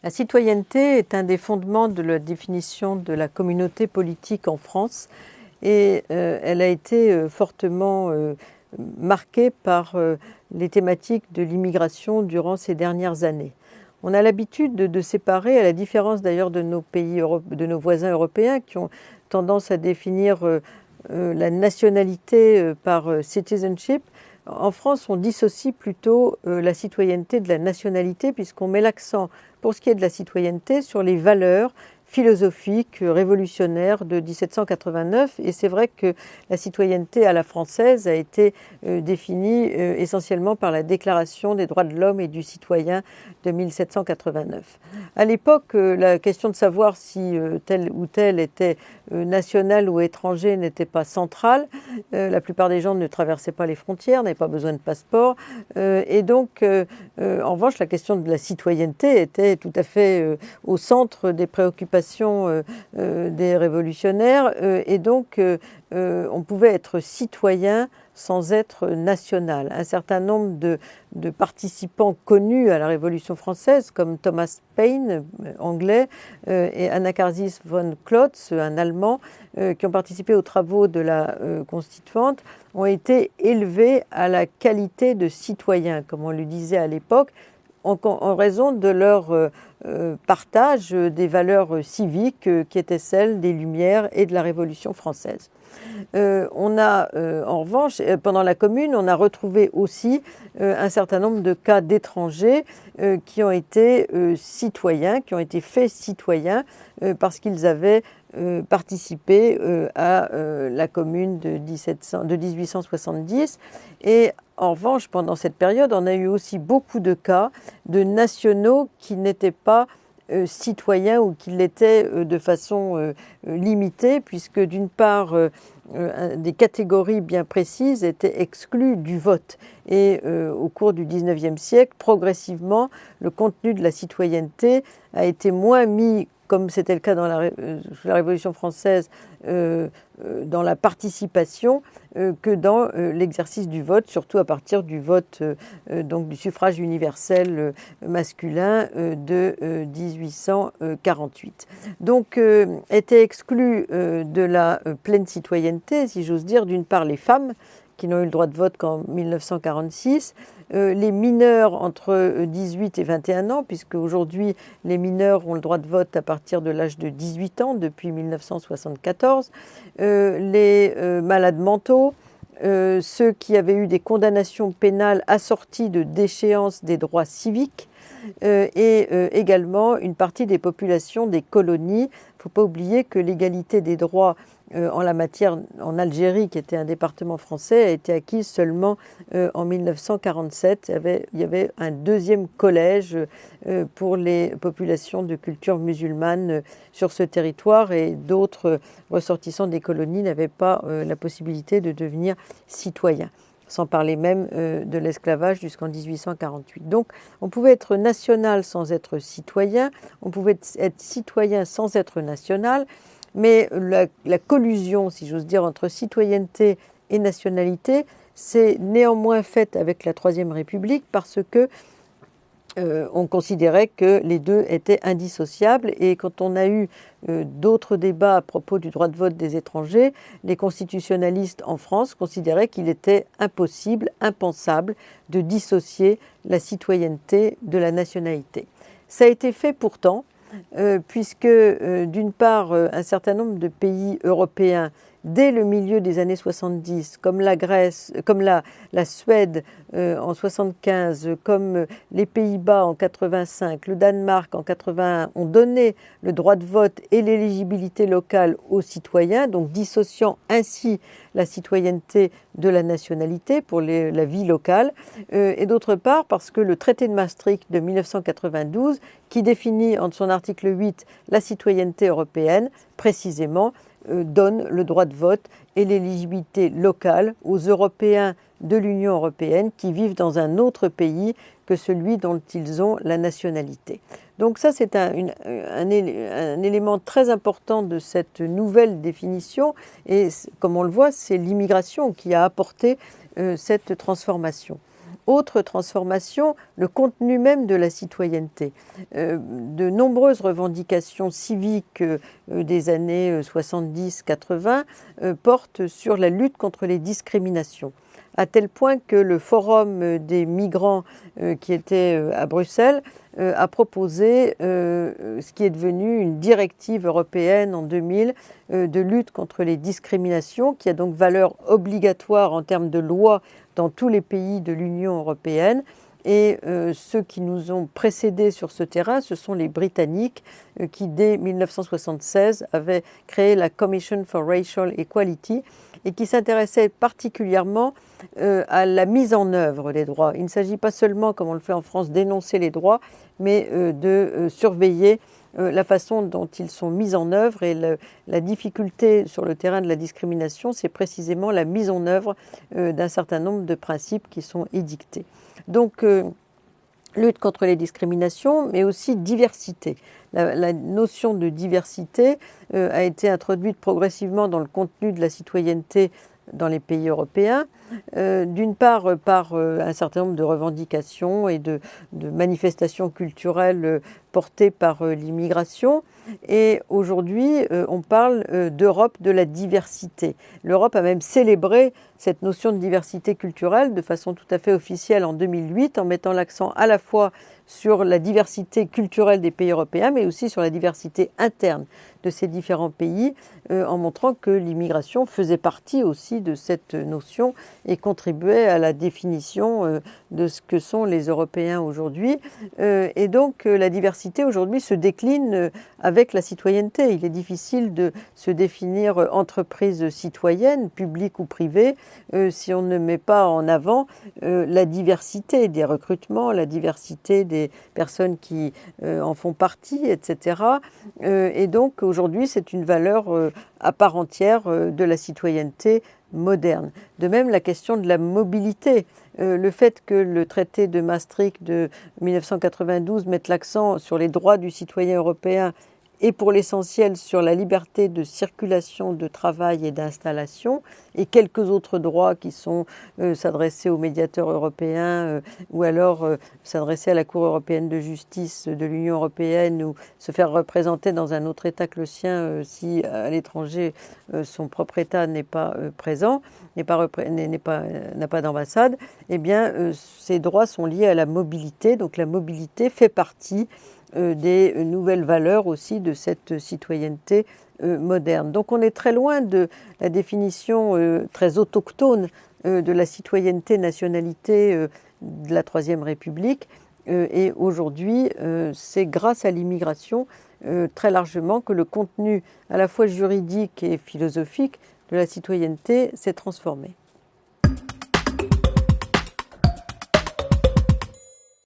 La citoyenneté est un des fondements de la définition de la communauté politique en France et elle a été fortement marquée par les thématiques de l'immigration durant ces dernières années. On a l'habitude de séparer, à la différence d'ailleurs de nos de nos voisins européens qui ont tendance à définir la nationalité par citizenship. En France, on dissocie plutôt la citoyenneté de la nationalité puisqu'on met l'accent, pour ce qui est de la citoyenneté, sur les valeurs philosophiques révolutionnaires de 1789. Et c'est vrai que la citoyenneté à la française a été définie essentiellement par la Déclaration des droits de l'homme et du citoyen de 1789. À l'époque, la question de savoir si tel ou tel était national ou étranger n'était pas centrale. La plupart des gens ne traversaient pas les frontières, n'avaient pas besoin de passeport. Et donc, en revanche, la question de la citoyenneté était tout à fait au centre des préoccupations des révolutionnaires. Et donc, on pouvait être citoyen sans être national. Un certain nombre de participants connus à la Révolution française, comme Thomas Paine, anglais, et Anacharsis von Klotz, un Allemand, qui ont participé aux travaux de la Constituante, ont été élevés à la qualité de citoyens, comme on le disait à l'époque, en raison de leur partage des valeurs civiques qui étaient celles des Lumières et de la Révolution française. On a, en revanche, pendant la Commune, on a retrouvé aussi un certain nombre de cas d'étrangers qui ont été citoyens, qui ont été faits citoyens parce qu'ils avaient participé à la Commune de 1870. Et en revanche, pendant cette période, on a eu aussi beaucoup de cas de nationaux qui n'étaient pas citoyens ou qui l'étaient de façon limitée, puisque d'une part, des catégories bien précises étaient exclues du vote. Et au cours du XIXe siècle, progressivement, le contenu de la citoyenneté a été moins mis, comme c'était le cas sous la Révolution française, dans la participation que dans l'exercice du vote, surtout à partir du vote donc du suffrage universel masculin de 1848. Donc étaient exclus de la pleine citoyenneté, si j'ose dire, d'une part les femmes, qui n'ont eu le droit de vote qu'en 1946, les mineurs entre 18 et 21 ans, puisque aujourd'hui les mineurs ont le droit de vote à partir de l'âge de 18 ans, depuis 1974, les malades mentaux, ceux qui avaient eu des condamnations pénales assorties de déchéance des droits civiques, et également une partie des populations des colonies. Il ne faut pas oublier que l'égalité des droits en la matière en Algérie, qui était un département français, a été acquise seulement en 1947. Il y avait un deuxième collège pour les populations de culture musulmane sur ce territoire, et d'autres ressortissants des colonies n'avaient pas la possibilité de devenir citoyens, sans parler même de l'esclavage jusqu'en 1848. Donc on pouvait être national sans être citoyen, on pouvait être citoyen sans être national, mais la collusion, si j'ose dire, entre citoyenneté et nationalité, c'est néanmoins faite avec la Troisième République parce que on considérait que les deux étaient indissociables. Et quand on a eu d'autres débats à propos du droit de vote des étrangers, les constitutionnalistes en France considéraient qu'il était impossible, impensable de dissocier la citoyenneté de la nationalité. Ça a été fait pourtant, puisque d'une part, un certain nombre de pays européens, dès le milieu des années 70, comme la Grèce, comme la Suède en 75, comme les Pays-Bas en 85, le Danemark en 81, ont donné le droit de vote et l'éligibilité locale aux citoyens, donc dissociant ainsi la citoyenneté de la nationalité pour la vie locale, et d'autre part parce que le traité de Maastricht de 1992, qui définit en son article 8 la citoyenneté européenne, précisément, donne le droit de vote et l'éligibilité locale aux Européens de l'Union européenne qui vivent dans un autre pays que celui dont ils ont la nationalité. Donc ça, c'est un élément très important de cette nouvelle définition, et comme on le voit, c'est l'immigration qui a apporté cette transformation. Autre transformation, le contenu même de la citoyenneté. De nombreuses revendications civiques des années 70-80 portent sur la lutte contre les discriminations, à tel point que le Forum des migrants qui était à Bruxelles a proposé ce qui est devenu une directive européenne en 2000 de lutte contre les discriminations, qui a donc valeur obligatoire en termes de loi dans tous les pays de l'Union européenne. Et ceux qui nous ont précédés sur ce terrain, ce sont les Britanniques qui, dès 1976, avaient créé la Commission for Racial Equality et qui s'intéressaient particulièrement à la mise en œuvre des droits. Il ne s'agit pas seulement, comme on le fait en France, d'énoncer les droits, mais de surveiller la façon dont ils sont mis en œuvre. Et la difficulté sur le terrain de la discrimination, c'est précisément la mise en œuvre d'un certain nombre de principes qui sont édictés. Donc, lutte contre les discriminations, mais aussi diversité. La notion de diversité a été introduite progressivement dans le contenu de la citoyenneté dans les pays européens, d'une part par un certain nombre de revendications et de manifestations culturelles portées par l'immigration. Et aujourd'hui, on parle d'Europe de la diversité. L'Europe a même célébré cette notion de diversité culturelle de façon tout à fait officielle en 2008, en mettant l'accent à la fois sur la diversité culturelle des pays européens, mais aussi sur la diversité interne de ces différents pays, en montrant que l'immigration faisait partie aussi de cette notion et contribuait à la définition de ce que sont les Européens aujourd'hui. Et donc la diversité aujourd'hui se décline avec la citoyenneté. Il est difficile de se définir entreprise citoyenne, publique ou privée, si on ne met pas en avant la diversité des recrutements, la diversité des personnes qui en font partie, etc. Et donc aujourd'hui, c'est une valeur à part entière de la citoyenneté moderne. De même, la question de la mobilité. Le fait que le traité de Maastricht de 1992 mette l'accent sur les droits du citoyen européen et pour l'essentiel sur la liberté de circulation, de travail et d'installation, et quelques autres droits qui sont s'adresser aux médiateurs européens ou alors s'adresser à la Cour européenne de justice de l'Union européenne ou se faire représenter dans un autre État que le sien si à l'étranger son propre État n'est pas présent, n'a pas d'ambassade. Eh bien, ces droits sont liés à la mobilité. Donc la mobilité fait partie des nouvelles valeurs aussi de cette citoyenneté moderne. Donc on est très loin de la définition très autochtone de la citoyenneté-nationalité de la Troisième République. Et aujourd'hui, c'est grâce à l'immigration très largement que le contenu à la fois juridique et philosophique de la citoyenneté s'est transformé.